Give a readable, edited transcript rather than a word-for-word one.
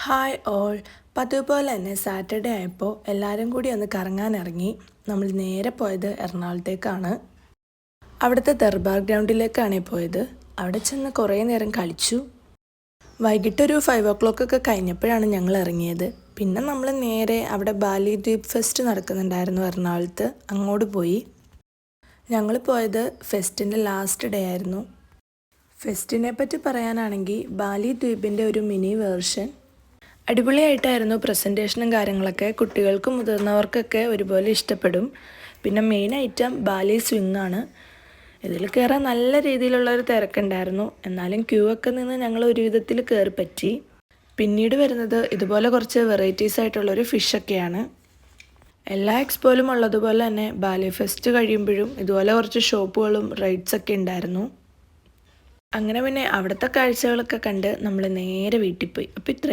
Hi all. പതിവുപോലെ തന്നെ Saturday ആയപ്പോൾ എല്ലാവരും കൂടി ഒന്ന് കറങ്ങാനിറങ്ങി. നമ്മൾ നേരെ പോയത് എറണാകുളത്തേക്കാണ്. അവിടുത്തെ ദർബാർ ഗ്രൗണ്ടിലേക്കാണ് പോയത്. അവിടെ ചെന്ന് കുറേ നേരം കളിച്ചു. വൈകിട്ടൊരു 5 o'clock കഴിഞ്ഞപ്പോഴാണ് ഞങ്ങൾ ഇറങ്ങിയത്. പിന്നെ നമ്മൾ നേരെ അവിടെ ബാലി ദ്വീപ് ഫെസ്റ്റ് നടക്കുന്നുണ്ടായിരുന്നു എറണാകുളത്ത്, അങ്ങോട്ട് പോയി. ഞങ്ങൾ പോയത് ഫെസ്റ്റിൻ്റെ ലാസ്റ്റ് ഡേ ആയിരുന്നു. ഫെസ്റ്റിനെ പറ്റി പറയാനാണെങ്കിൽ ബാലി ദ്വീപിൻ്റെ ഒരു മിനി വേർഷൻ. അടിപൊളിയായിട്ടായിരുന്നു പ്രസൻറ്റേഷനും കാര്യങ്ങളൊക്കെ. കുട്ടികൾക്കും മുതിർന്നവർക്കൊക്കെ ഒരുപോലെ ഇഷ്ടപ്പെടും. പിന്നെ മെയിൻ ഐറ്റം ബാലി സ്വിങ് ആണ്. ഇതിൽ കയറാൻ നല്ല രീതിയിലുള്ളൊരു തിരക്കുണ്ടായിരുന്നു. എന്നാലും ക്യൂ ഒക്കെ നിന്ന് ഞങ്ങൾ ഒരു വിധത്തിൽ കയറി പറ്റി. പിന്നീട് വരുന്നത് ഇതുപോലെ കുറച്ച് വെറൈറ്റീസ് ആയിട്ടുള്ളൊരു ഫിഷൊക്കെയാണ്. എല്ലാ എക്സ്പോയിലും ഉള്ളതുപോലെ തന്നെ ബാലി ഫെസ്റ്റ് കഴിയുമ്പോഴും ഇതുപോലെ കുറച്ച് ഷോപ്പുകളും റൈഡ്സൊക്കെ ഉണ്ടായിരുന്നു. അങ്ങനെ പിന്നെ അവിടുത്തെ കാഴ്ചകളൊക്കെ കണ്ട് നമ്മൾ നേരെ വീട്ടിൽ പോയി. അപ്പോൾ ഇത്ര